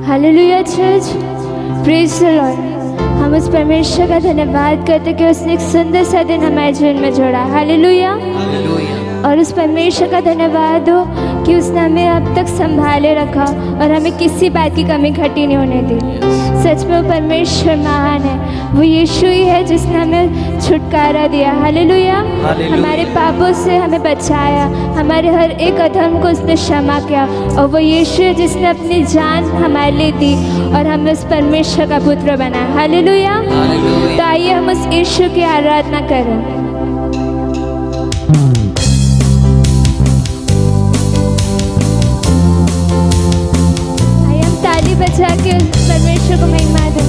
Hallelujah church, praise the Lord. हम उस परमेश्वर का धन्यवाद करते हैं कि उसने एक सुंदर सा दिन हमारे जीवन में जोड़ा। हालेलुया। और उस परमेश्वर का धन्यवाद हो कि उसने हमें अब तक संभाले रखा और हमें किसी बात की कमी घटी नहीं होने दी। सच में वो परमेश्वर महान है। वो यीशु ही है जिसने हमें छुटकारा दिया। हालेलुया। हमारे पापों से हमें बचाया, हमारे हर एक अधर्म को उसने क्षमा किया। और वो यीशु है जिसने अपनी जान हमारे लिए दी और हमें उस परमेश्वर का पुत्र बनाया। हालेलुया। तो आइए हम उस यीशु की आराधना करें। बचा के परमेश्वर को महिमा दें।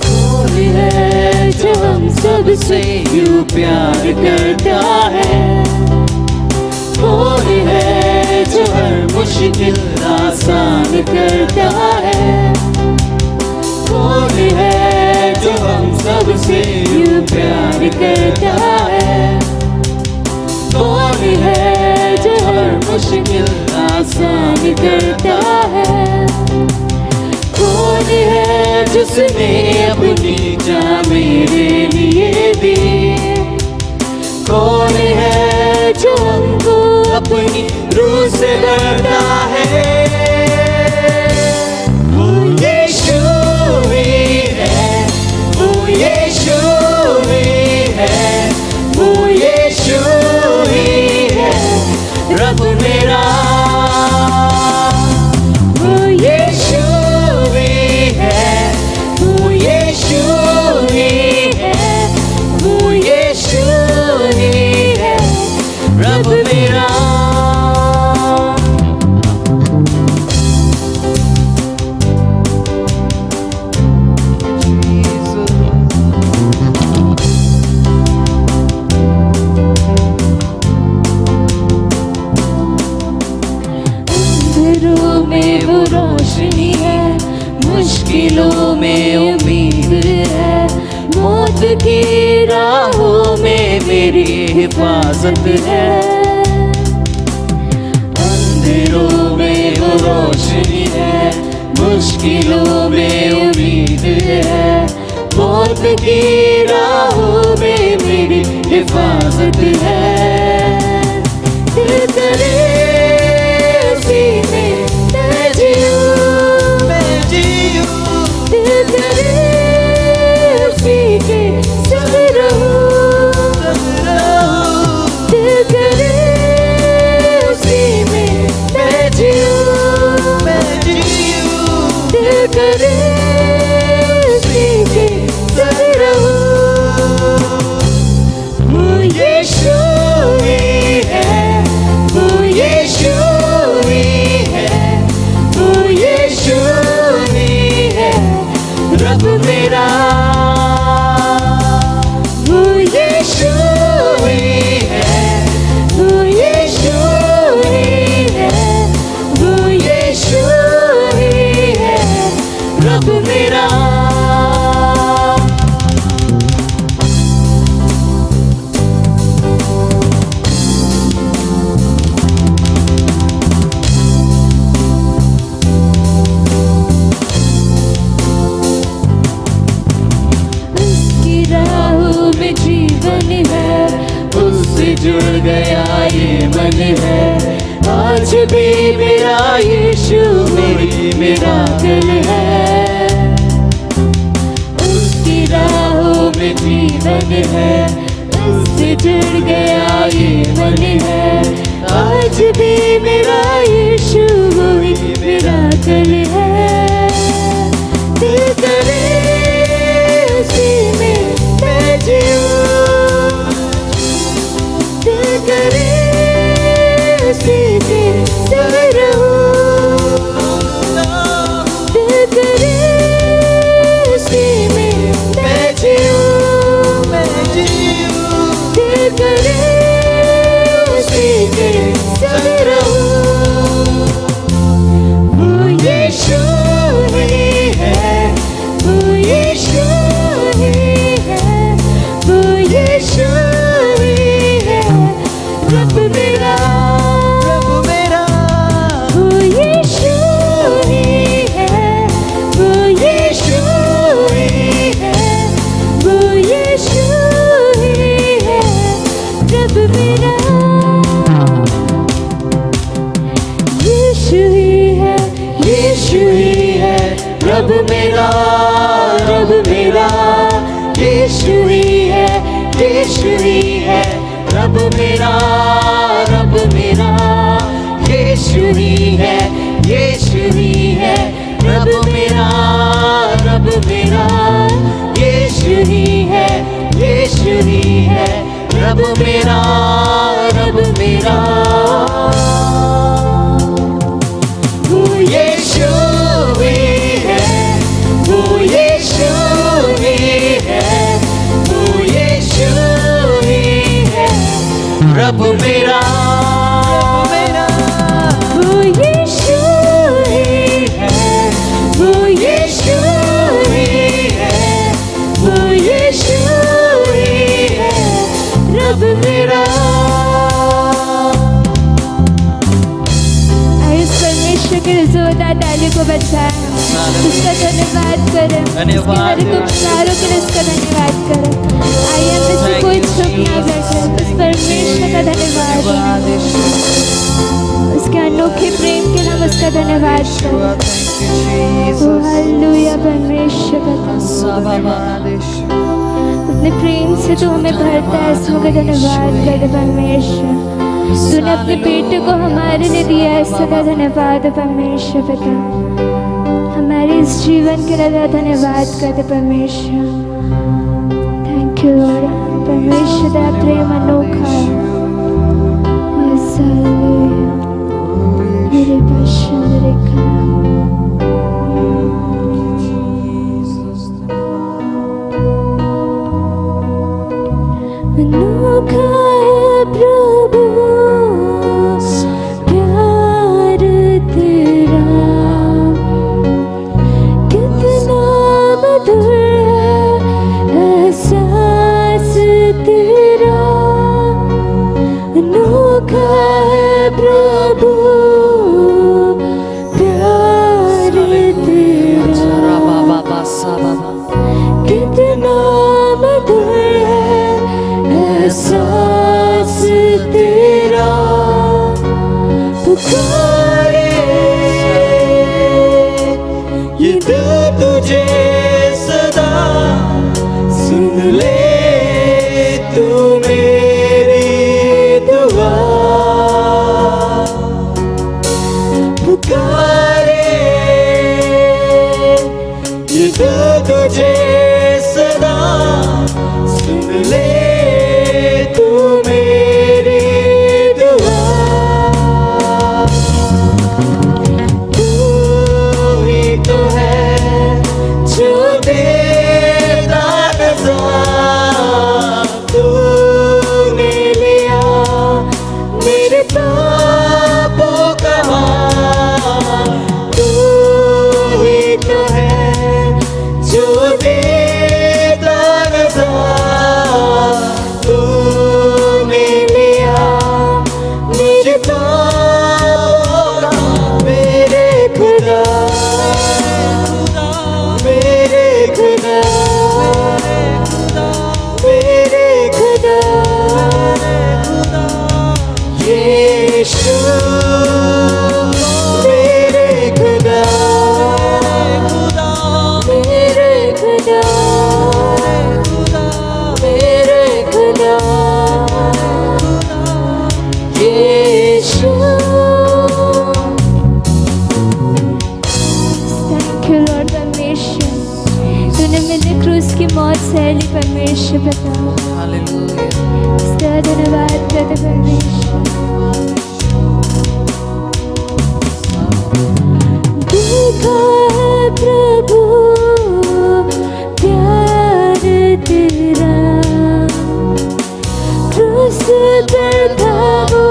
कोई है जो हम सबसे यूं प्यार करता है, कोई है जो हर मुश्किल आसान करता है, कोई है जो हम सबसे यूं प्यार करता है, कोई है जो हर मुश्किल आसान करता है, कौन है जिसने अपनी जान मेरे लिए दी, कौन है जो हमको अपनी रूह से डरता है। वो यीशु ही है, वो यीशु ही है, वो यीशु ही है रब मेरा। वो यीशु ही है, वो यीशु ही है, वो यीशु ही है रब मेरा। मुश्किलों में उम्मीद है, मौत की राहों में मेरी हिफाजत है। अंधेरों में वो रोशनी है, मुश्किलों में उम्मीद है, मौत की राहों में मेरी हिफाजत है। दिल करे उसी में मैं जीऊं, दिल करे उसी के संग रहूं, दिल करे उसी में मैं जीऊं, दिल करे उसी के संग रहूं। वो यीशु ही है, वो यीशु ही है, वो यीशु ही है रब मेरा। वो यीशु ही है, वो यीशु ही है, वो यीशु ही है रब मेरा। जुड़ गया ये मन है, आज भी मेरा यीशु मेरा दिल है। उसकी राहों में जीवन है, उससे जुड़ गया ये मन है, आज भी मेरा यीशु वही मेरा दिल है। दिल करे उसी में मैं जीऊं, दिल करे उसी के संग रहूं, दिल करे उसी में मैं जीऊं, दिल करे उसी के संग रहूं। वो यीशु ही है रब मेरा, रब मेरा। यीशु ही है, यीशु ही है रब मेरा, रब मेरा। यीशु ही है, यीशु ही है रब मेरा, रब मेरा। यीशु ही है, यीशु ही है रब मेरा, रब मेरा। वो यीशु ही है, वो यीशु ही है, वो यीशु ही है रब मेरा, वो यीशु ही है, वो यीशु ही है, वो यीशु ही है रब मेरा। आइए इस परमेश्वर के जोरदार ताली को बजाएं, उसका धन्यवाद करें, उसके हर एक उपकारों के लिए उसका धन्यवाद करें। आइए हम इससे कोई चुप ना बैठे, उस परमेश्वर का धन्यवाद, उसके अनोखे प्रेम के लिए हम उसका धन्यवाद करें। हालेलुया परमेश्वर का अपने प्रेम से तो हमें भरता है, इसमें का धन्यवाद कर परमेश्वर। तूने अपने बेटे को हमारे लिए दिया है, इसका धन्यवाद परमेश्वर पिता। हमारे इस जीवन के लिए धन्यवाद करते परमेश्वर। Thank you Lord. परमेश्वर तेरा प्रेम अनोखा है। Yes hallelujah. मेरे बच्चों मेरे अनोखा है प्रभु प्यार तेरा, कितना मधुर है एहसास तेरा। अनोखा है प्रभु प्यार तेरा, कितना मधुर है एहसास तेरा। पुकारे ये दिल तुझे सदा, सुन ले तू मेरी दुआ। पुकारे ये दिल तुझे सदा, सुन ले तू मेरी दुआ। तू ही तो है जो देता नज़ार, तूने लिया मेरे पापों का भार। तू ही तो है जो देता नज़ार, तूने लिया मुझे पापों का। मेरे खुदा, मेरे खुदा, मेरे खुदा, यीशु मेरे खुदा, मेरे खुदा, मेरे खुदा, यीशु। थैंक यू लॉर्ड परमेश्वर, तूने मेरे क्रूस की मौत सहली परमेश्वर पिता। इसका धन्यवाद करते परमेश्वर। देखा है प्रभु प्यार तेरा, क्रूस पर था वो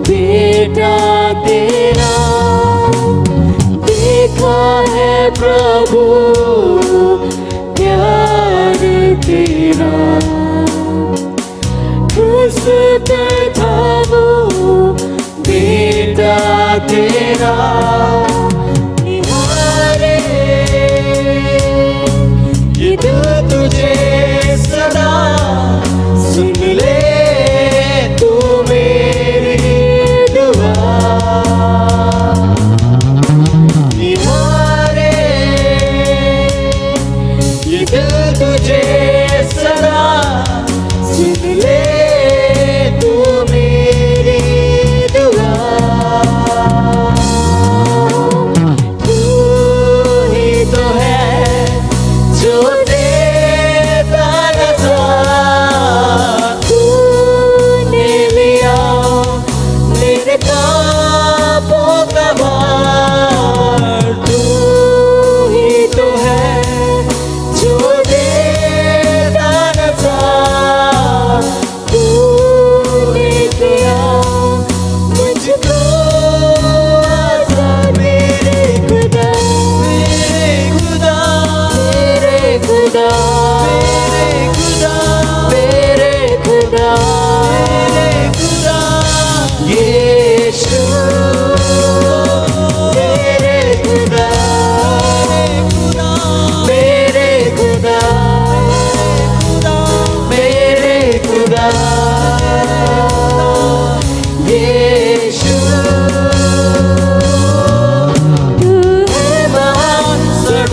बेटा तेरा। देखा है प्रभु प्यार तेरा, क्रूस पर था वो बेटा तेरा। निहारे ये दिल तुझे सदा, सुन ले तू मेरी दुआ।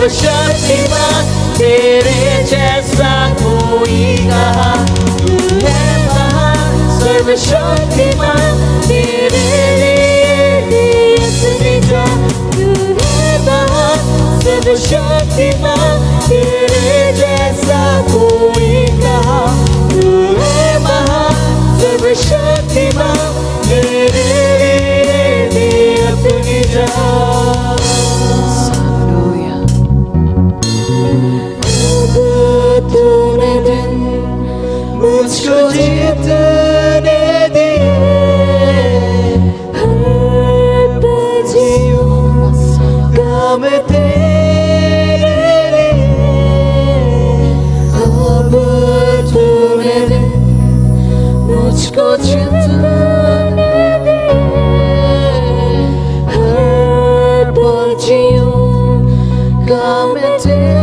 सर्वशक्तिमान तेरे जैसा कोई कहा। तू है महान सर्वशक्तिमान तेरे लिए अपनी जान। तू है महान सर्वशक्तिमान तेरे जैसा कोई कहा। तू है महान सर्वशक्तिमान तेरे लिए अपनी जान। तूने दिन मुझको जीतने दिए, हर बाजियों काम तेरे लिए। अब तूने दिन मुझको जीतने दिए, हर बाजियों काम तेरे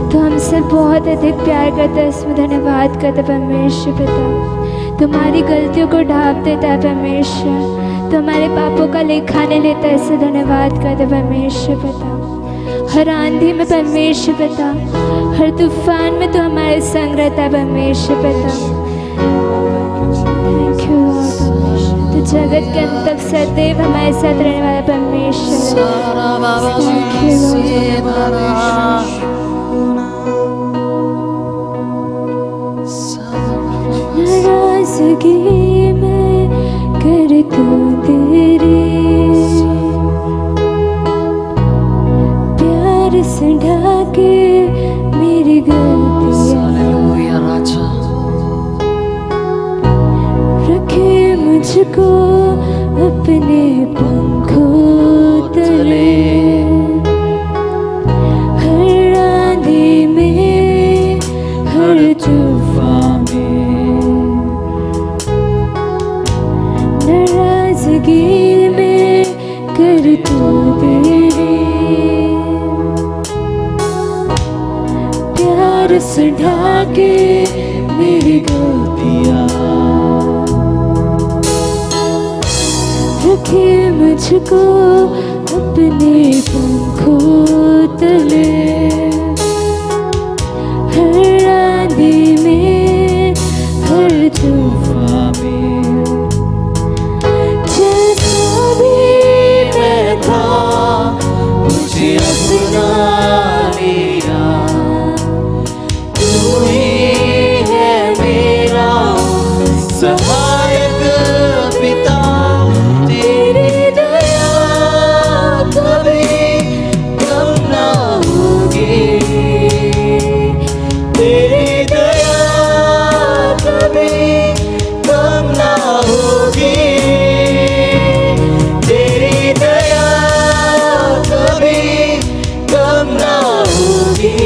तो हमसे बहुत अधिक प्यार करता है, इसमें धन्यवाद करता है परमेश्वर पिता। तुम्हारी गलतियों को ढाँप देता है परमेश्वर, तो हमारे पापों का लेखा नहीं लेता, इससे धन्यवाद करता है परमेश्वर पिता। हर आंधी में परमेश्वर पिता, हर तूफान में तो हमारे संग रहता है परमेश्वर पिता। थैंक यू परमेश्वर, तो जगत के अंत तक सदैव हमारे साथ रहने वाला परमेश्वर। थैंक यू नाराज़गी में कर तू तेरी, प्यार से ढाके मेरी गलतियाँ, रखे मुझको अपने पंखों तले। हर आंधी में हर तूफान में, नाराज़गी में कर तू तेरी, प्यार से ढाके मेरी गलतियाँ, रखे मुझको अपने पंखों तले। हर आंधी में हर तूफान में, जैसा भी मैं था मुझे अपना लिया। तू ही है मेरा सहायक पिता, तेरी दया कभी कम ना होगी। तेरी दया कभी कम ना होगी। तेरी दया कभी कम ना होगी।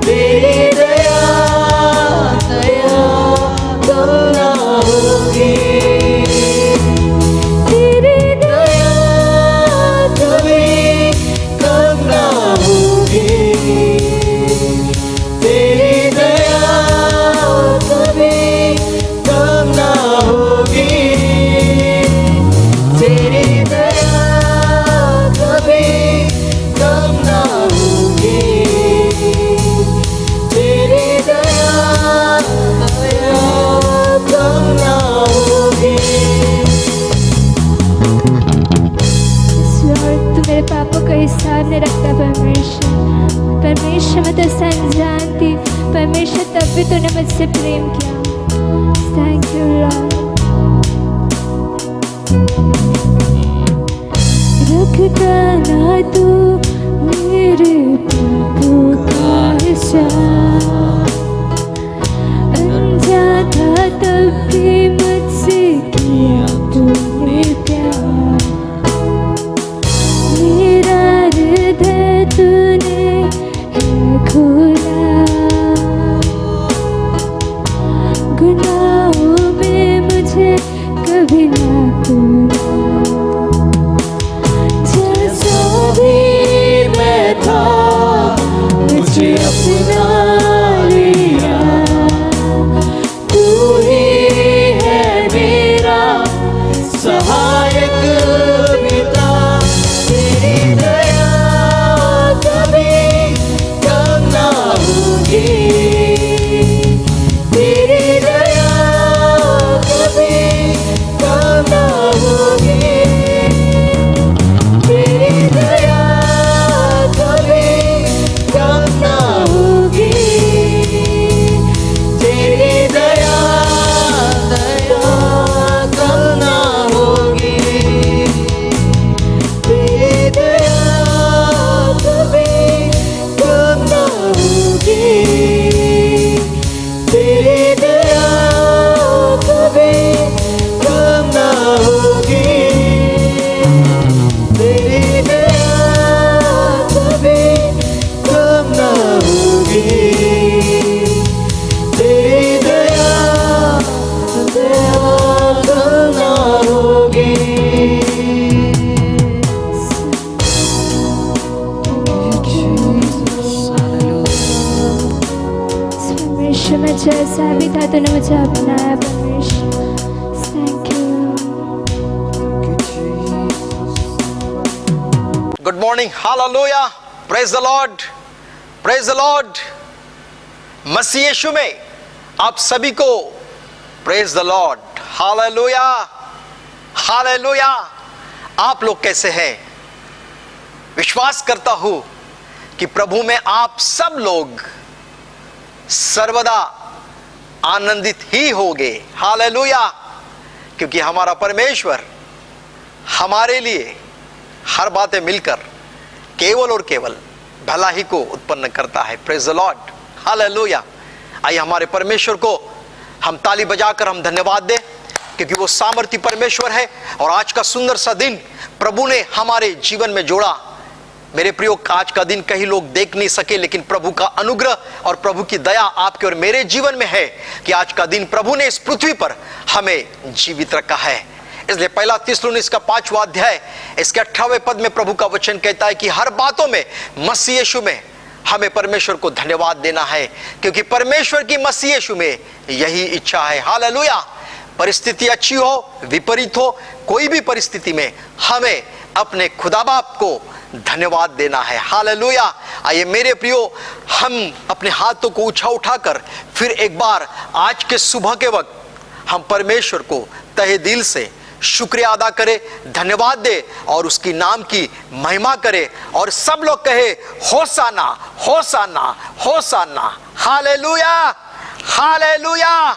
तेरी दया कम ना होगी। तेरी दया कभी कम ना होगी। तेरी दया कभी कम ना होगी। तेरी दया कभी कम ना होगी। तेरी दया कम ना होगी। तू मेरे पापों का हिसाब नहीं रखता परमेश्वर। परमेश्वर मैं तो अनजान थी परमेश्वर, तब भी तूने मुझसे प्रेम किया। Thank you Lord. रखता ना तू मेरे पापों का समझा, अनजान था तब भी मुझसे किया तूने प्यार, मेरा हृदय तूने है खोला, गुनाहों में मुझे कभी ना तोड़ा, जैसा भी मैं था मुझे अपना लिया, तू ही है मेरा सहायक पिता, तेरी दया कभी कम ना होगी, तेरी दया कभी कम ना होगी, तेरी दया कभी कम ना होगी, तेरी दया कम ना होगी, तेरी दया कभी कम ना होगी, तेरी दया कभी कम ना होगी, तेरी दया कभी कम ना होगी, तेरी दया कम ना होगी। परमेश्वर मैं जैसा भी था तूने मुझे अपनाया परमेश्वर, thank you. Good morning, hallelujah, praise the Lord, praise the Lord. मसीह यीशु में आप सभी को praise the Lord, hallelujah, hallelujah. आप लोग कैसे हैं? विश्वास करता हूं कि प्रभु में आप सब लोग सर्वदा आनंदित ही होगे, हालेलुया, क्योंकि हमारा परमेश्वर हमारे लिए हर बातें मिलकर केवल और केवल भला ही को उत्पन्न करता है। Praise the Lord, hallelujah. आइए हमारे परमेश्वर को हम ताली बजाकर हम धन्यवाद दें, क्योंकि वो सामर्थी परमेश्वर है और आज का सुंदर सा दिन प्रभु ने हमारे जीवन में जोड़ा। मेरे प्रियो, आज का दिन कई लोग देख नहीं सके, लेकिन प्रभु का अनुग्रह और प्रभु की दया आपके और मेरे जीवन में है कि आज का दिन प्रभु ने इस पृथ्वी पर हमें जीवित रखा है। इसलिए पहला थिस्सलुनीक का 5वां अध्याय इसके 18वें पद में प्रभु का वचन कहता है कि हर बातों में मसीह यीशु में हमें परमेश्वर को धन्यवाद देना है, क्योंकि परमेश्वर की मसीह यीशु में यही इच्छा है। हालेलुया। परिस्थिति अच्छी हो, विपरीत हो, कोई भी परिस्थिति में हमें अपने खुदा बाप को धन्यवाद देना है। हालेलुया। आइए मेरे प्रियो, हम अपने हाथों को उठाकर फिर एक बार आज के सुबह के वक्त हम परमेश्वर को तहे दिल से शुक्रिया अदा करे, धन्यवाद दे और उसकी नाम की महिमा करे और सब लोग कहे hosanna, hosanna, hosanna. Hallelujah, hallelujah,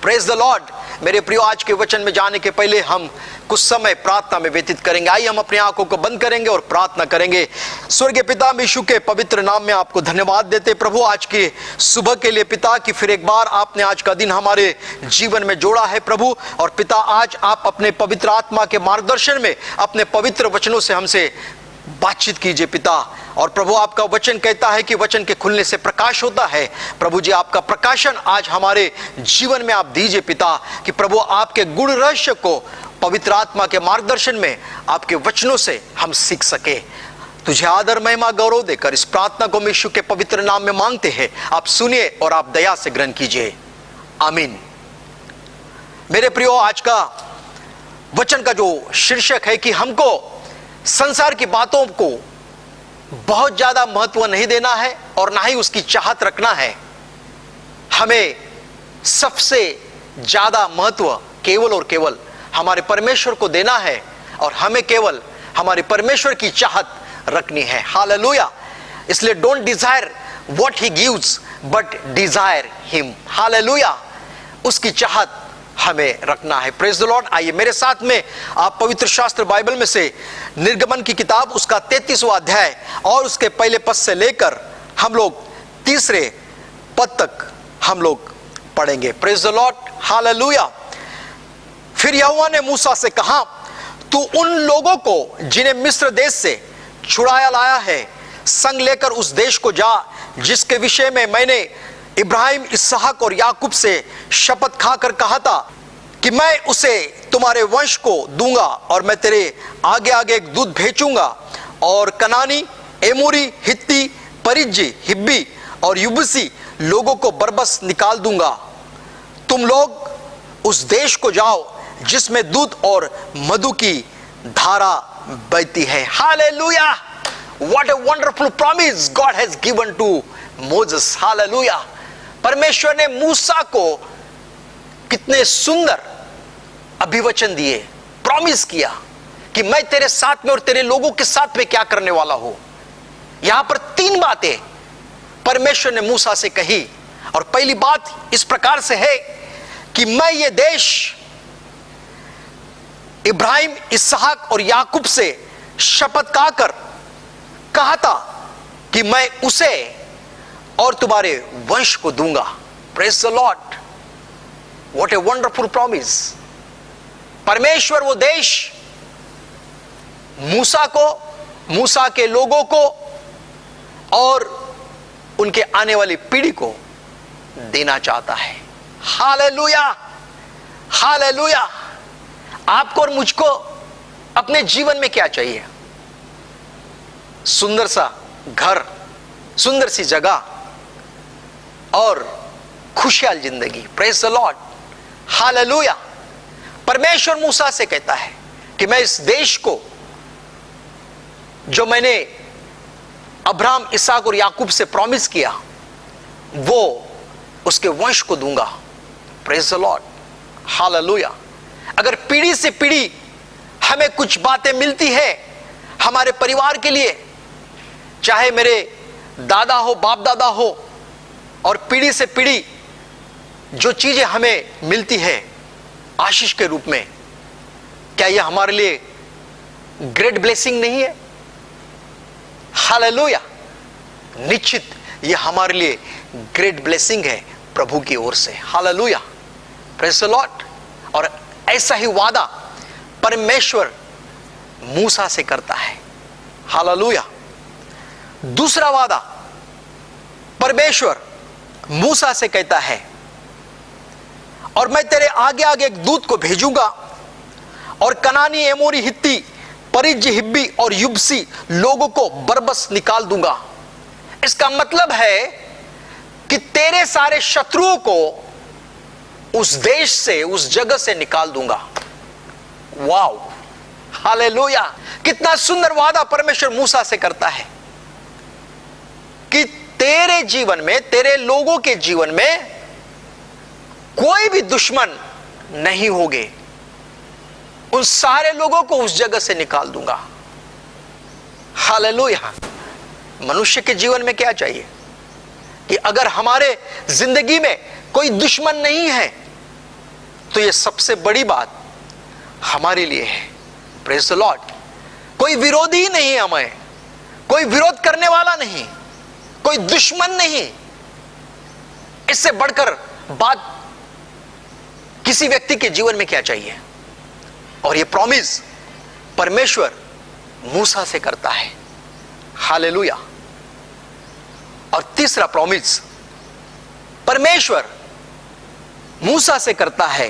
praise the Lord. मेरे प्रियो, आज के वचन में जाने के पहले हम कुछ समय प्रार्थना में व्यतीत करेंगे। आइए हम अपनी आंखों को बंद करेंगे और प्रार्थना करेंगे। स्वर्गीय पिता, यीशु के पवित्र नाम में आपको धन्यवाद देते प्रभु आज के सुबह के लिए पिता, कि फिर एक बार आपने आज का दिन हमारे जीवन में जोड़ा है प्रभु। और पिता, आज आप अपने पवित्र आत्मा के मार्गदर्शन में अपने पवित्र वचनों से हमसे बातचीत कीजिए पिता। और प्रभु, आपका वचन कहता है कि वचन के खुलने से प्रकाश होता है। प्रभु जी, आपका प्रकाशन आज हमारे जीवन में आप दीजिए पिता, कि प्रभु आपके गुण रहस्य को पवित्र आत्मा के मार्गदर्शन में आपके वचनों से हम सीख सके। तुझे आदर, महिमा, गौरव देकर इस प्रार्थना को यीशु के पवित्र नाम में मांगते हैं। आप सुनिए और आप दया से ग्रहण कीजिए, आमीन। मेरे प्रियो, आज का वचन का जो शीर्षक है कि हमको संसार की बातों को बहुत ज्यादा महत्व नहीं देना है और ना ही उसकी चाहत रखना है। हमें सबसे ज्यादा महत्व केवल और केवल हमारे परमेश्वर को देना है और हमें केवल हमारे परमेश्वर की चाहत रखनी है। हालेलुया। इसलिए don't desire what he gives but desire him. Hallelujah. उसकी चाहत हमें रखना है। Praise the Lord. आइए मेरे साथ में आप पवित्र शास्त्र बाइबल में से निर्गमन की किताब उसका 33वां अध्याय और उसके पहले पद से लेकर हम लोग तीसरे पद तक हम लोग पढ़ेंगे। Praise the Lord, hallelujah. फिर यहोवा ने मूसा से कहा, तू उन लोगों को जिन्हें मिस्र देश से छुड़ाया लाया है संग लेकर उस देश को जा जिसके विषय में मैंने इब्राहिम, इसहाक और याकूब से शपथ खाकर कहा था कि मैं उसे तुम्हारे वंश को दूंगा, और मैं तेरे आगे आगे एक दूत भेजूंगा और कनानी, एमोरी, हित्ती, परिज्जी, हिब्बी और युबूसी लोगों को बरबस निकाल दूंगा। तुम लोग उस देश को जाओ जिसमें दूध और मधु की धारा बहती है। Hallelujah, what a wonderful promise God has given to Moses. Hallelujah, परमेश्वर ने मूसा को कितने सुंदर अभिवचन दिए, प्रॉमिस किया कि मैं तेरे साथ में और तेरे लोगों के साथ में क्या करने वाला हूं। यहां पर 3 बातें परमेश्वर ने मूसा से कही, और पहली बात इस प्रकार से है कि मैं ये देश इब्राहिम, इसहाक और याकूब से शपथ खाकर कहा था कि मैं उसे और तुम्हारे वंश को दूंगा। Praise the Lord, what a wonderful promise. परमेश्वर वो देश मूसा को, मूसा के लोगों को और उनके आने वाली पीढ़ी को देना चाहता है। Hallelujah, hallelujah. आपको और मुझको अपने जीवन में क्या चाहिए? सुंदर सा घर, सुंदर सी जगह और खुशहाल जिंदगी। Praise the Lord, hallelujah. परमेश्वर मूसा से कहता है कि मैं इस देश को जो मैंने अब्राहम, इसहाक और याकूब से प्रॉमिस किया, वो उसके वंश को दूंगा। Praise the Lord, hallelujah. अगर पीढ़ी से पीढ़ी हमें कुछ बातें मिलती है हमारे परिवार के लिए, चाहे मेरे दादा हो, बाप दादा हो, और पीढ़ी से पीढ़ी जो चीजें हमें मिलती है आशीष के रूप में, क्या यह हमारे लिए ग्रेट ब्लेसिंग नहीं है? हालेलुया, निश्चित यह हमारे लिए ग्रेट ब्लेसिंग है प्रभु की ओर से। Hallelujah, praise the Lord. और ऐसा ही वादा परमेश्वर मूसा से करता है। हालेलुया। दूसरा वादा परमेश्वर मूसा से कहता है, और मैं तेरे आगे आगे एक दूत को भेजूंगा और कनानी, एमोरी, हित्ती, परिज्जी, हिब्बी और युबसी लोगों को बरबस निकाल दूंगा। इसका मतलब है कि तेरे सारे शत्रुओं को उस देश से, उस जगह से निकाल दूंगा। Wow, hallelujah. कितना सुंदर वादा परमेश्वर मूसा से करता है कि तेरे जीवन में, तेरे लोगों के जीवन में कोई भी दुश्मन नहीं होंगे। उन सारे लोगों को उस जगह से निकाल दूंगा। हालेलुया। मनुष्य के जीवन में क्या चाहिए कि अगर हमारे जिंदगी में कोई दुश्मन नहीं है तो यह सबसे बड़ी बात हमारे लिए है। Praise the Lord. कोई विरोधी नहीं है, हमें कोई विरोध करने वाला नहीं, कोई दुश्मन नहीं। इससे बढ़कर बात किसी व्यक्ति के जीवन में क्या चाहिए? और यह प्रॉमिस परमेश्वर मूसा से करता है। हालेलुया। और तीसरा प्रॉमिस परमेश्वर मूसा से करता है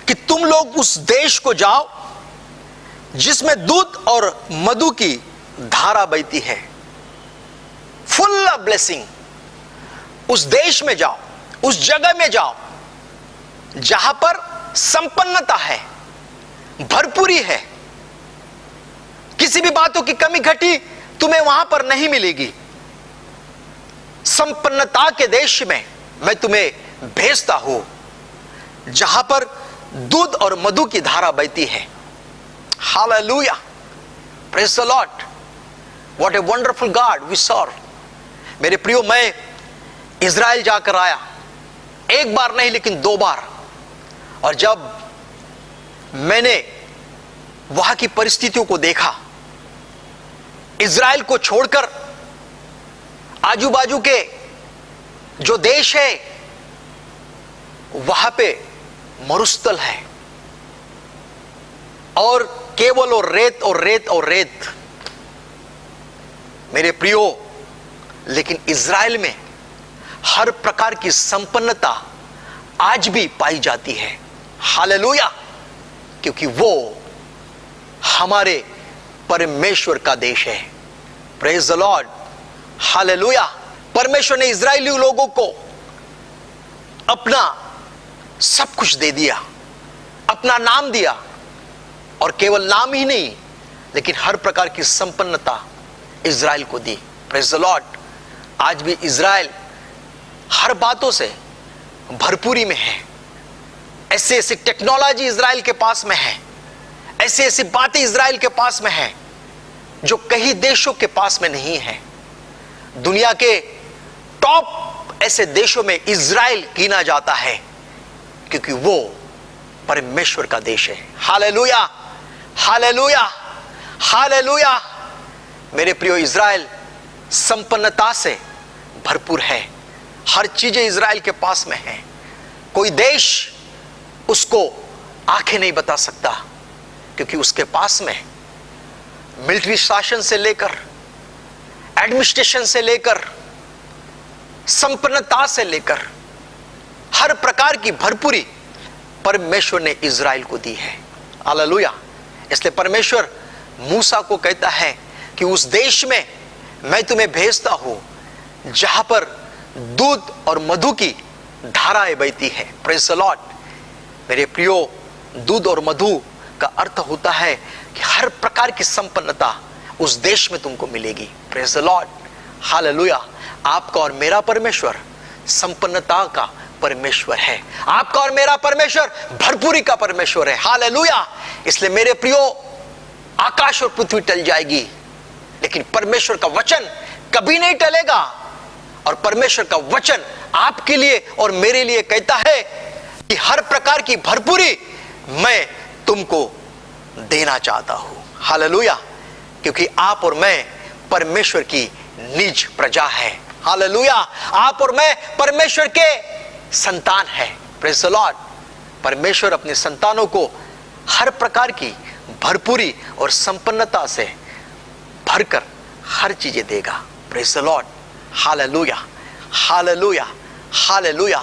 कि तुम लोग उस देश को जाओ जिसमें दूध और मधु की धारा बहती है। Full of blessing. उस देश में जाओ, उस जगह में जाओ जहां पर संपन्नता है, भरपूरी है। किसी भी बातों की कमी घटी तुम्हें वहां पर नहीं मिलेगी। संपन्नता के देश में मैं तुम्हें भेजता हूं जहां पर दूध और मधु की धारा बहती है। Hallelujah, praise the Lord. What a wonderful God we serve. मेरे प्रियो, मैं इज़राइल जाकर आया, एक बार नहीं लेकिन 2 बार। और जब मैंने वहां की परिस्थितियों को देखा, इज़राइल को छोड़कर आजू बाजू के जो देश है वहां पे मरुस्थल है और केवल और रेत और रेत और रेत। मेरे प्रियो, लेकिन इज़राइल में हर प्रकार की संपन्नता आज भी पाई जाती है। हालेलुया, क्योंकि वो हमारे परमेश्वर का देश है। Praise the Lord, hallelujah. परमेश्वर ने इज़राइली लोगों को अपना सब कुछ दे दिया, अपना नाम दिया, और केवल नाम ही नहीं लेकिन हर प्रकार की संपन्नता इज़राइल को दी। Praise the Lord. आज भी इज़राइल हर बातों से भरपूरी में है। ऐसे ऐसी टेक्नोलॉजी इज़राइल के पास में है, ऐसी ऐसी बातें इज़राइल के पास में है जो कई देशों के पास में नहीं है। दुनिया के टॉप ऐसे देशों में इज़राइल गिना जाता है क्योंकि वो परमेश्वर का देश है। Hallelujah, hallelujah, hallelujah. मेरे प्रियो, इज़राइल संपन्नता से भरपूर है। हर चीजें इज़राइल के पास में है। कोई देश उसको आंखें नहीं बता सकता क्योंकि उसके पास में मिलिट्री शासन से लेकर, एडमिनिस्ट्रेशन से लेकर, संपन्नता से लेकर हर प्रकार की भरपूरी परमेश्वर ने इज़राइल को दी है। हालेलुया। इसलिए परमेश्वर मूसा को कहता है कि उस देश में मैं तुम्हें भेजता हूं जहां पर दूध और मधु की धाराएं बहती है। Praise the Lord. मेरे प्रियो, दूध और मधु का अर्थ होता है कि हर प्रकार की संपन्नता उस देश में तुमको मिलेगी। Praise the Lord, hallelujah. आपका और मेरा परमेश्वर संपन्नता का परमेश्वर है। आपका और मेरा परमेश्वर भरपूरी का परमेश्वर है। हालेलुया। इसलिए मेरे प्रियो, आकाश और पृथ्वी टल जाएगी लेकिन परमेश्वर का वचन कभी नहीं टलेगा। और परमेश्वर का वचन आपके लिए और मेरे लिए कहता है कि हर प्रकार की भरपूरी मैं तुमको देना चाहता हूं। हालेलुया। क्योंकि आप और मैं परमेश्वर की निज प्रजा है। हालेलुया। आप और मैं परमेश्वर के संतान है। Praise the Lord. परमेश्वर अपने संतानों को हर प्रकार की भरपूरी और संपन्नता से भरकर हर चीजें देगा। Praise the Lord, hallelujah, hallelujah, hallelujah.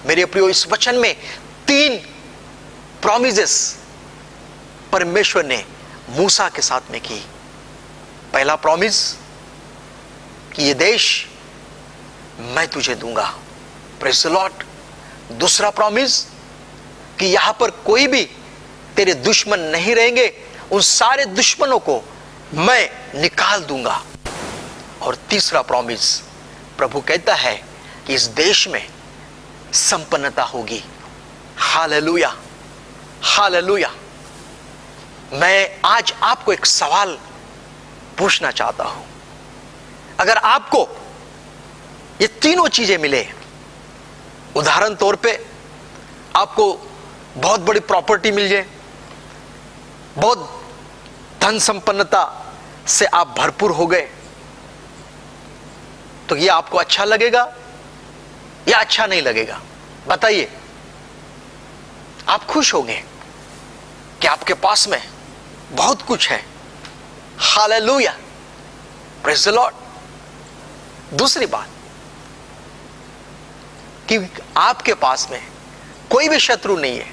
मेरे प्रियो, इस वचन में 3 प्रॉमिसेस परमेश्वर ने मूसा के साथ में की। पहला प्रॉमिस कि ये देश मैं तुझे दूंगा। Praise the Lord. दूसरा प्रॉमिस कि यहां पर कोई भी तेरे दुश्मन नहीं रहेंगे, उन सारे दुश्मनों को मैं निकाल दूंगा। और तीसरा प्रॉमिस, प्रभु कहता है कि इस देश में संपन्नता होगी। Hallelujah, hallelujah. मैं आज आपको एक सवाल पूछना चाहता हूं। अगर आपको ये तीनों चीजें मिले, उदाहरण तौर पे आपको बहुत बड़ी प्रॉपर्टी मिल जाए, बहुत धन संपन्नता से आप भरपूर हो गए, तो ये आपको अच्छा लगेगा या अच्छा नहीं लगेगा? बताइए। आप खुश होंगे कि आपके पास में बहुत कुछ है। Hallelujah, praise the Lord. दूसरी बात कि आपके पास में कोई भी शत्रु नहीं है,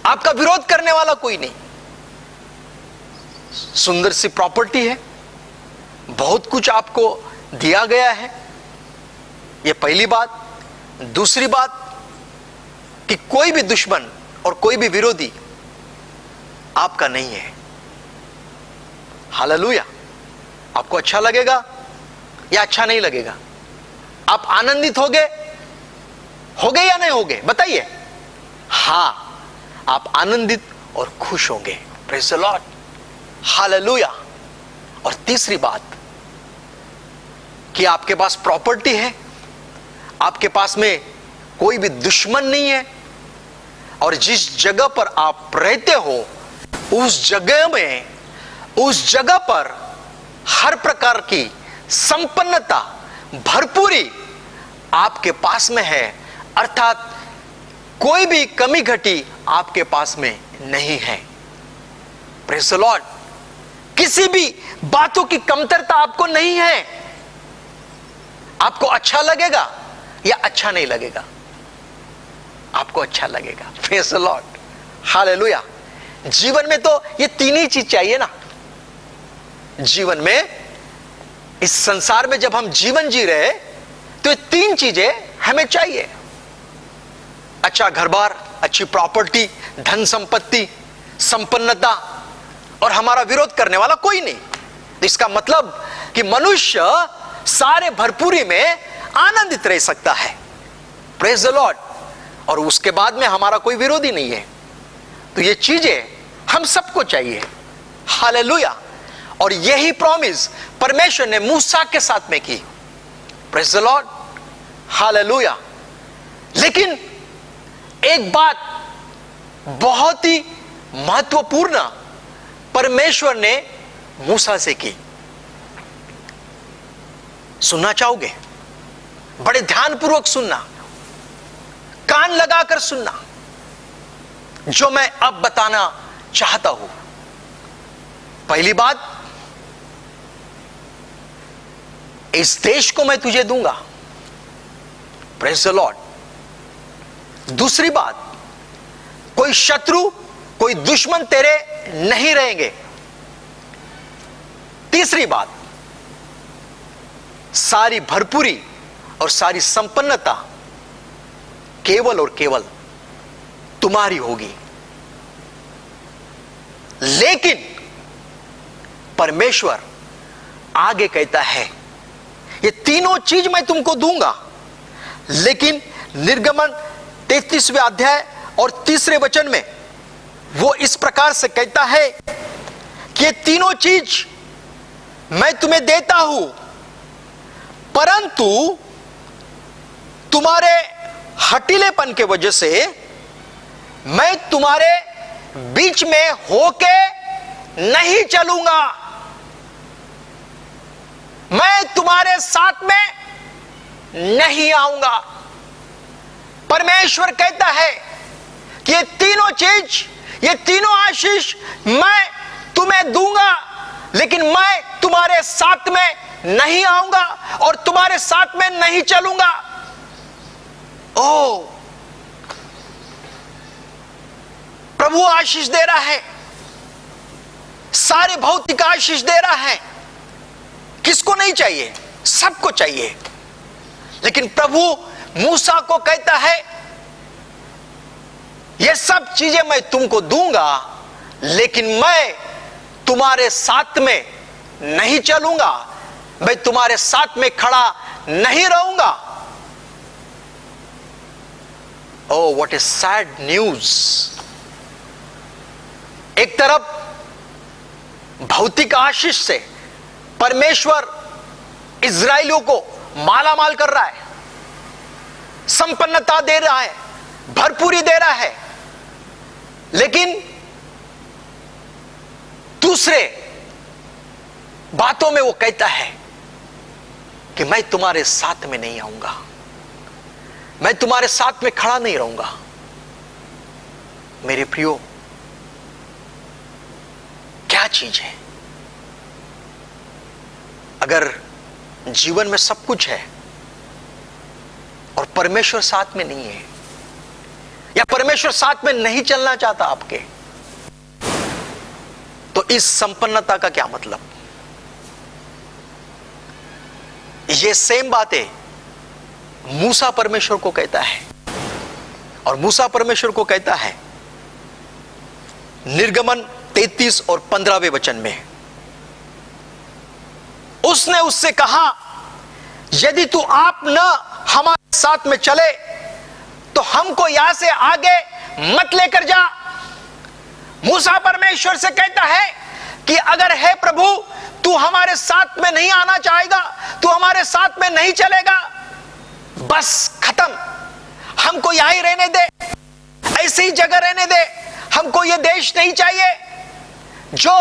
आपका विरोध करने वाला कोई नहीं। सुंदर सी प्रॉपर्टी है, बहुत कुछ आपको दिया गया है। यह पहली बात। दूसरी बात कि कोई भी दुश्मन और कोई भी विरोधी आपका नहीं है। हालेलुया। आपको अच्छा लगेगा या अच्छा नहीं लगेगा? आप आनंदित होगे या नहीं होगे? बताइए। हां, आप आनंदित और खुश होंगे। Praise the Lord, hallelujah. और तीसरी बात कि आपके पास प्रॉपर्टी है, आपके पास में कोई भी दुश्मन नहीं है, और जिस जगह पर आप रहते हो उस जगह पर हर प्रकार की संपन्नता, भरपूरी आपके पास में है, अर्थात कोई भी कमी घटी आपके पास में नहीं है। Praise the Lord. किसी भी बातों की कमतरता आपको नहीं है। आपको अच्छा लगेगा या अच्छा नहीं लगेगा? आपको अच्छा लगेगा। Praise the Lord, hallelujah. जीवन में तो ये तीन ही चीज चाहिए ना। जीवन में, इस संसार में जब हम जीवन जी रहे तो ये तीन चीजें हमें चाहिए। अच्छा घर बार, अच्छी प्रॉपर्टी, धन संपत्ति, संपन्नता, और हमारा विरोध करने वाला कोई नहीं। तो इसका मतलब कि मनुष्य सारे भरपूरी में आनंदित रह सकता है। Praise the Lord. और उसके बाद में हमारा कोई विरोधी नहीं है। तो ये चीजें हम सबको चाहिए। हालेलुया। और यही प्रॉमिस परमेश्वर ने मूसा के साथ में की। Praise the Lord, hallelujah. लेकिन एक बात बहुत ही महत्वपूर्ण परमेश्वर ने मूसा से की। सुनना चाहोगे? बड़े ध्यानपूर्वक सुनना, कान लगाकर सुनना, जो मैं अब बताना चाहता हूं। पहली बात, इस देश को मैं तुझे दूंगा। Praise the Lord. दूसरी बात, कोई शत्रु, कोई दुश्मन तेरे नहीं रहेंगे। तीसरी बात, सारी भरपूरी और सारी संपन्नता केवल और केवल तुम्हारी होगी। लेकिन परमेश्वर आगे कहता है, ये तीनों चीज मैं तुमको दूंगा। लेकिन निर्गमन 33वें अध्याय और 3 वचन में वो इस प्रकार से कहता है कि ये तीनों चीज मैं तुम्हें देता हूं, परंतु तुम्हारे हठीलेपन के वजह से मैं तुम्हारे बीच में होके नहीं चलूंगा। मैं तुम्हारे साथ में नहीं आऊंगा। परमेश्वर कहता है कि ये तीनों चीज, ये तीनों आशीष मैं तुम्हें दूंगा, लेकिन मैं तुम्हारे साथ में नहीं आऊंगा और तुम्हारे साथ में नहीं चलूंगा। ओ, प्रभु आशीष दे रहा है, सारे भौतिक आशीष दे रहा है। किसको नहीं चाहिए? सबको चाहिए। लेकिन प्रभु मूसा को कहता है, ये सब चीजें मैं तुमको दूंगा, लेकिन मैं तुम्हारे साथ में नहीं चलूंगा, मैं तुम्हारे साथ में खड़ा नहीं रहूंगा। ओह, व्हाट इज सैड न्यूज। एक तरफ भौतिक आशीष से परमेश्वर इज़राइलियों को मालामाल कर रहा है, संपन्नता दे रहा है, भरपूरी दे रहा है, लेकिन दूसरे बातों में वो कहता है कि मैं तुम्हारे साथ में नहीं आऊंगा, मैं तुम्हारे साथ में खड़ा नहीं रहूंगा। मेरे प्रियो, क्या चीज है? अगर जीवन में सब कुछ है और परमेश्वर साथ में नहीं है, या परमेश्वर साथ में नहीं चलना चाहता आपके, तो इस संपन्नता का क्या मतलब? ये सेम बातें मूसा परमेश्वर को कहता है, और मूसा परमेश्वर को कहता है निर्गमन 33 और 15वें वचन में, उसने उससे कहा, यदि तू आप न हमारे साथ में चले तो हमको यहां से आगे मत लेकर जा। मूसा परमेश्वर से कहता है कि अगर है प्रभु तू हमारे साथ में नहीं आना चाहेगा, तू हमारे साथ में नहीं चलेगा, बस खत्म, हमको यहां ही रहने दे, ऐसी ही जगह रहने दे। हमको ये देश नहीं चाहिए जो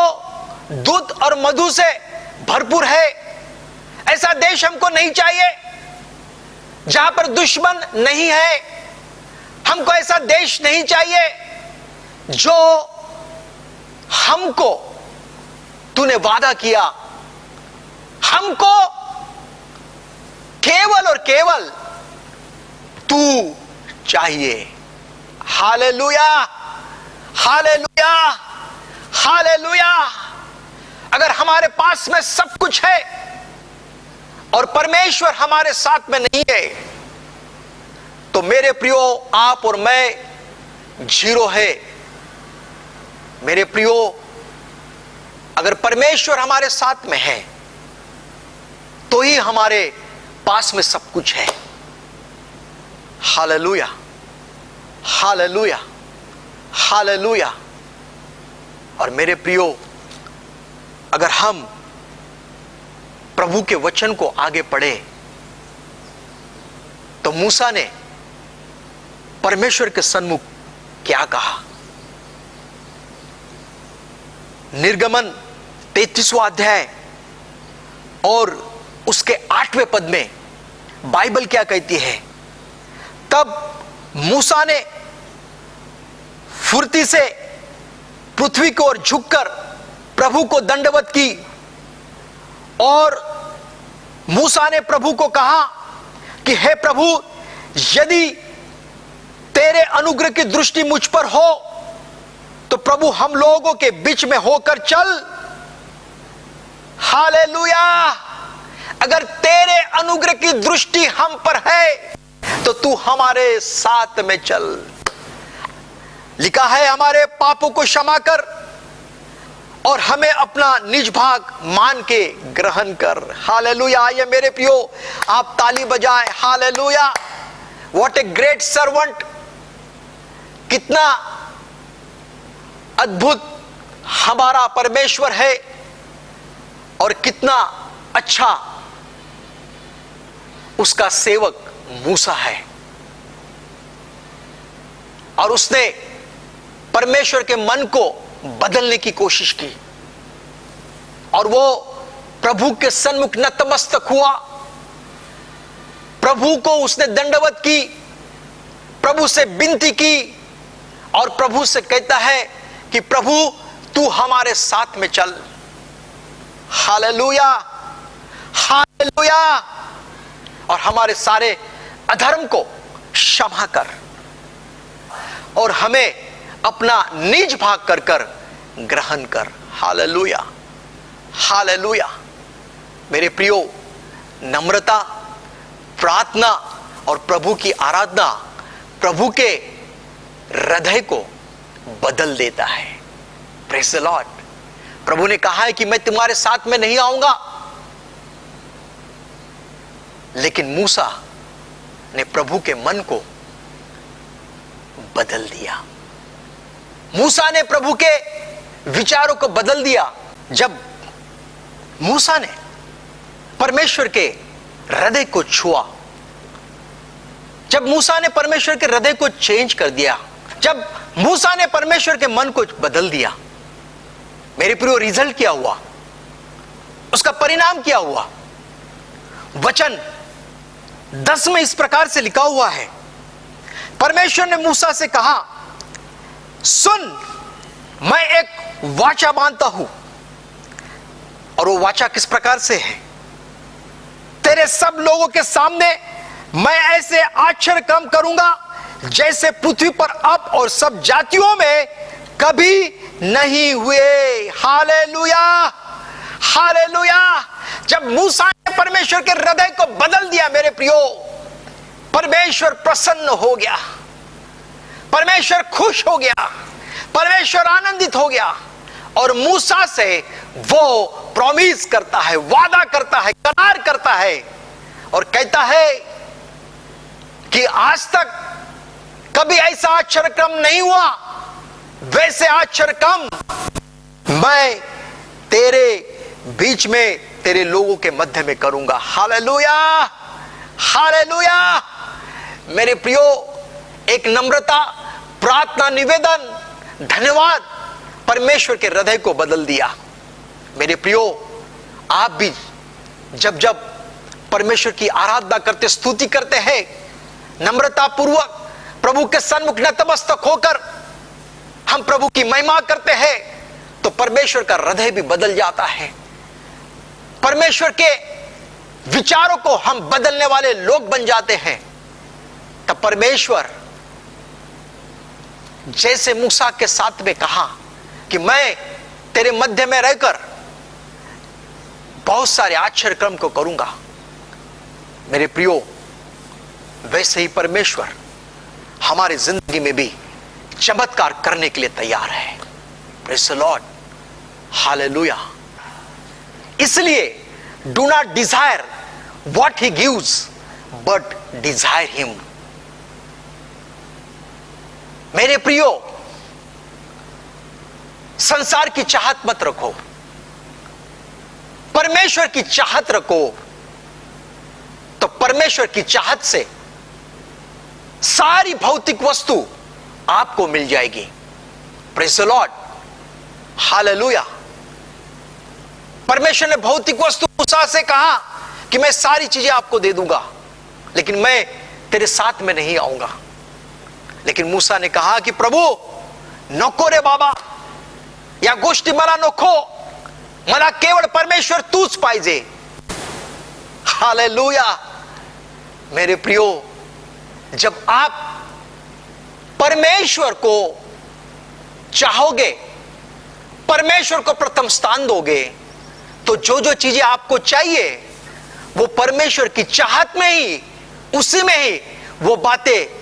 दूध और मधु से भरपूर है, ऐसा देश हमको नहीं चाहिए। जहां पर दुश्मन नहीं है। हमको ऐसा देश नहीं चाहिए जो हमको तूने वादा किया, हमको केवल और केवल तू चाहिए। Hallelujah, hallelujah, hallelujah. अगर हमारे पास में सब कुछ है और परमेश्वर हमारे साथ में नहीं है, तो मेरे प्रियो, आप और मैं जीरो है। मेरे प्रियो, अगर परमेश्वर हमारे साथ में है तो ही हमारे पास में सब कुछ है। Hallelujah, hallelujah, hallelujah. और मेरे प्रियो, अगर हम प्रभु के वचन को आगे पढ़े तो मूसा ने परमेश्वर के सन्मुख क्या कहा। निर्गमन 33वां अध्याय और उसके 8वें पद में बाइबल क्या कहती है। तब मूसा ने फुर्ती से पृथ्वी की ओर झुककर प्रभु को दंडवत की और मूसा ने प्रभु को कहा कि हे प्रभु, यदि तेरे अनुग्रह की दृष्टि मुझ पर हो तो प्रभु हम लोगों के बीच में होकर चल। हालेलुया। अगर तेरे अनुग्रह की दृष्टि हम पर है तो तू हमारे साथ में चल। लिखा है, हमारे पापों को क्षमा कर और हमें अपना निज भाग मान के ग्रहण कर। हालेलुया। आइए मेरे प्रियो, आप ताली बजाएं। Hallelujah. What a great servant. कितना अद्भुत हमारा परमेश्वर है और कितना अच्छा उसका सेवक मूसा है। और उसने परमेश्वर के मन को बदलने की कोशिश की और वो प्रभु के सन्मुख नतमस्तक हुआ। प्रभु को उसने दंडवत की, प्रभु से विनती की और प्रभु से कहता है कि प्रभु तू हमारे साथ में चल। Hallelujah, hallelujah. और हमारे सारे अधर्म को क्षमा कर और हमें अपना निज भाग कर कर ग्रहण कर। Hallelujah, hallelujah. मेरे प्रियो, नम्रता, प्रार्थना और प्रभु की आराधना प्रभु के हृदय को बदल देता है। Praise the Lord. प्रभु ने कहा है कि मैं तुम्हारे साथ में नहीं आऊंगा, लेकिन मूसा ने प्रभु के मन को बदल दिया। मूसा ने प्रभु के विचारों को बदल दिया। जब मूसा ने परमेश्वर के हृदय को छुआ, जब मूसा ने परमेश्वर के हृदय को चेंज कर दिया, जब मूसा ने परमेश्वर के मन को बदल दिया, मेरे प्रियो, रिजल्ट क्या हुआ, उसका परिणाम क्या हुआ। वचन 10 में इस प्रकार से लिखा हुआ है, परमेश्वर ने मूसा से कहा, सुन, मैं एक वाचा बांधता हूं। और वो वाचा किस प्रकार से है, तेरे सब लोगों के सामने मैं ऐसे आश्चर्य कर्म करूंगा जैसे पृथ्वी पर अब और सब जातियों में कभी नहीं हुए। Hallelujah, hallelujah. जब मूसा ने परमेश्वर के हृदय को बदल दिया, मेरे प्रियो, परमेश्वर प्रसन्न हो गया, परमेश्वर खुश हो गया, परमेश्वर आनंदित हो गया और मूसा से वो प्रॉमिस करता है, वादा करता है, करार करता है और कहता है कि आज तक कभी ऐसा आश्चर्य कर्म नहीं हुआ, वैसे आश्चर्य कर्म मैं तेरे बीच में, तेरे लोगों के मध्य में करूंगा। Hallelujah, hallelujah. मेरे प्रियो, एक नम्रता, प्रार्थना, निवेदन, धन्यवाद परमेश्वर के हृदय को बदल दिया। मेरे प्रियो, आप भी जब जब परमेश्वर की आराधना करते, स्तुति करते हैं, नम्रता पूर्वक प्रभु के सन्मुख नतमस्तक होकर हम प्रभु की महिमा करते हैं, तो परमेश्वर का हृदय भी बदल जाता है। परमेश्वर के विचारों को हम बदलने वाले लोग बन जाते हैं। तब परमेश्वर जैसे मूसा के साथ में कहा कि मैं तेरे मध्य में रहकर बहुत सारे आश्चर्य कर्म को करूंगा, मेरे प्रियो, वैसे ही परमेश्वर हमारी जिंदगी में भी चमत्कार करने के लिए तैयार है। Praise the Lord, hallelujah. इसलिए do not desire what he gives but desire him. मेरे प्रियो, संसार की चाहत मत रखो, परमेश्वर की चाहत रखो, तो परमेश्वर की चाहत से सारी भौतिक वस्तु आपको मिल जाएगी। Praise the Lord, hallelujah. परमेश्वर ने भौतिक वस्तु मूसा से कहा कि मैं सारी चीजें आपको दे दूंगा, लेकिन मैं तेरे साथ में नहीं आऊंगा। लेकिन मूसा ने कहा कि प्रभु नको रे बाबा, या गोष्टी मला नको, मला केवळ परमेश्वर तूच पाहिजे। हालेलुया। मेरे प्रियो, जब आप परमेश्वर को चाहोगे, परमेश्वर को प्रथम स्थान दोगे, तो जो जो चीजें आपको चाहिए वो परमेश्वर की चाहत में ही, उसी में ही वो बातें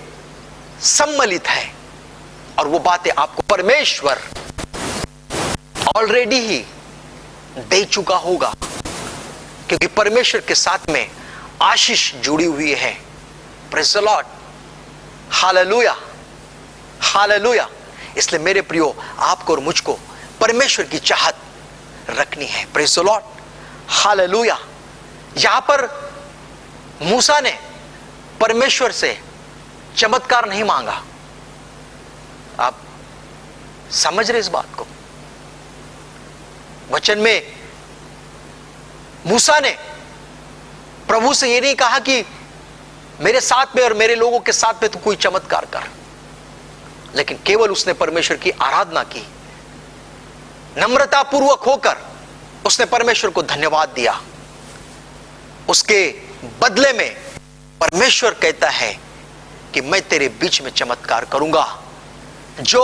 सम्मिलित है, और वो बातें आपको परमेश्वर ऑलरेडी ही दे चुका होगा, क्योंकि परमेश्वर के साथ में आशीष जुड़ी हुई है। Praise the Lord, hallelujah, hallelujah. इसलिए मेरे प्रियो, आपको और मुझको परमेश्वर की चाहत रखनी है। Praise the Lord, hallelujah. यहां पर मूसा ने परमेश्वर से चमत्कार नहीं मांगा। आप समझ रहे इस बात को? वचन में मूसा ने प्रभु से यह नहीं कहा कि मेरे साथ में और मेरे लोगों के साथ में तो कोई चमत्कार कर, लेकिन केवल उसने परमेश्वर की आराधना की, नम्रता पूर्वक होकर उसने परमेश्वर को धन्यवाद दिया। उसके बदले में परमेश्वर कहता है कि मैं तेरे बीच में चमत्कार करूंगा जो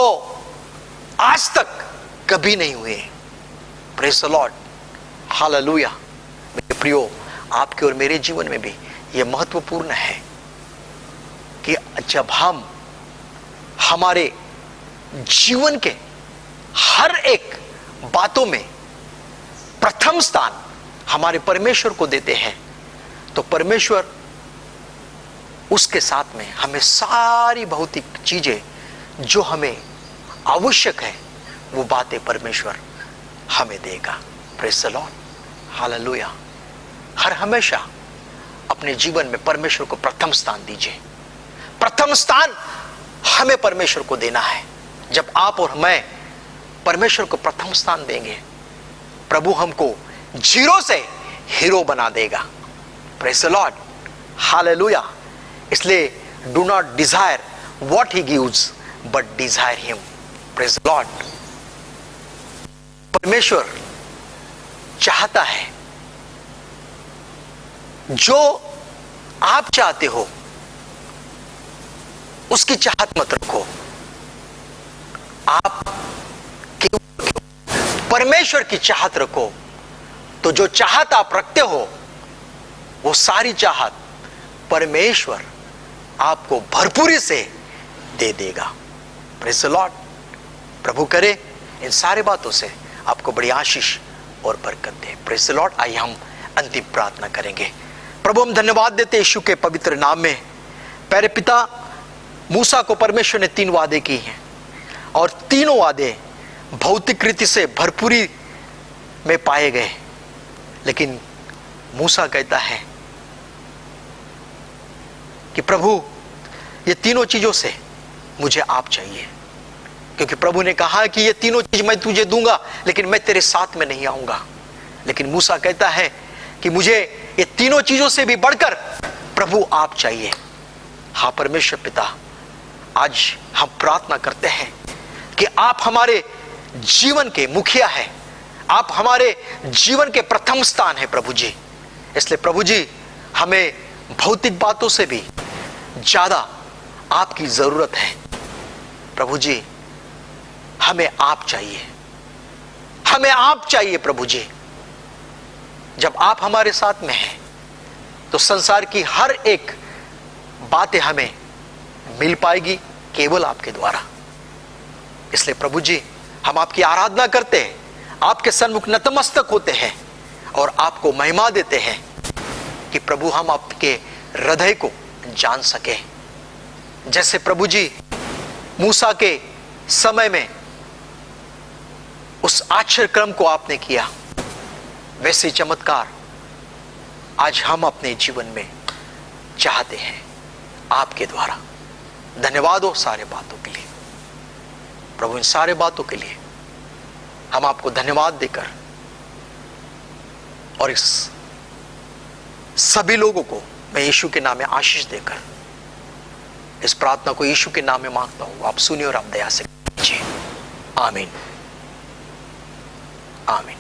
आज तक कभी नहीं हुए। Praise the Lord, hallelujah. मेरे प्रियो, आपके और मेरे जीवन में भी यह महत्वपूर्ण है कि जब हम हमारे जीवन के हर एक बातों में प्रथम स्थान हमारे परमेश्वर को देते हैं, तो परमेश्वर उसके साथ में हमें सारी भौतिक चीजें जो हमें आवश्यक है वो बातें परमेश्वर हमें देगा। Praise the Lord, hallelujah. हर हमेशा अपने जीवन में परमेश्वर को प्रथम स्थान दीजिए। प्रथम स्थान हमें परमेश्वर को देना है। जब आप और मैं परमेश्वर को प्रथम स्थान देंगे, प्रभु हमको जीरो से हीरो बना देगा। Praise the Lord, hallelujah. इसलिए do not desire what he gives but desire him. Praise the Lord. परमेश्वर चाहता है जो आप चाहते हो उसकी चाहत मत रखो, आप परमेश्वर की चाहत रखो। तो जो चाहत आप रखते हो वो सारी चाहत परमेश्वर आपको भरपूरी से दे देगा। Praise the Lord. प्रभु करे इन सारी बातों से आपको बड़ी आशीष और बरकत दे। Praise the Lord. आइए हम अंतिम प्रार्थना करेंगे। प्रभु, हम धन्यवाद देते यीशु के पवित्र नाम में। प्यारे पिता, मूसा को परमेश्वर ने 3 वादे किए हैं और तीनों वादे भौतिक रीति से भरपूरी में पाए गए, लेकिन मूसा कहता है कि प्रभु, ये तीनों चीजों से मुझे आप चाहिए, क्योंकि प्रभु ने कहा कि ये तीनों चीज मैं तुझे दूंगा, लेकिन मैं तेरे साथ में नहीं आऊंगा। लेकिन मूसा कहता है कि मुझे ये तीनों चीजों से भी बढ़कर प्रभु आप चाहिए। हाँ परमेश्वर पिता, आज हम प्रार्थना करते हैं कि आप हमारे जीवन के मुखिया हैं, आप हमारे जीवन के प्रथम स्थान है प्रभु जी। इसलिए प्रभु जी हमें भौतिक बातों से भी ज्यादा आपकी जरूरत है प्रभु जी। हमें आप चाहिए, हमें आप चाहिए प्रभु जी। जब आप हमारे साथ में हैं तो संसार की हर एक बातें हमें मिल पाएगी केवल आपके द्वारा। इसलिए प्रभु जी हम आपकी आराधना करते हैं, आपके सन्मुख नतमस्तक होते हैं और आपको महिमा देते हैं कि प्रभु हम आपके हृदय को जान सके। जैसे प्रभु जी मूसा के समय में उस आश्चर्य क्रम को आपने किया, वैसे चमत्कार आज हम अपने जीवन में चाहते हैं आपके द्वारा। धन्यवाद हो सारे बातों के लिए प्रभु, इन सारे बातों के लिए हम आपको धन्यवाद देकर और इस सभी लोगों को मैं यीशु के नाम में आशीष देकर इस प्रार्थना को यीशु के नाम में मांगता हूं। आप सुनिए और आप दया से कीजिए। आमीन, आमीन।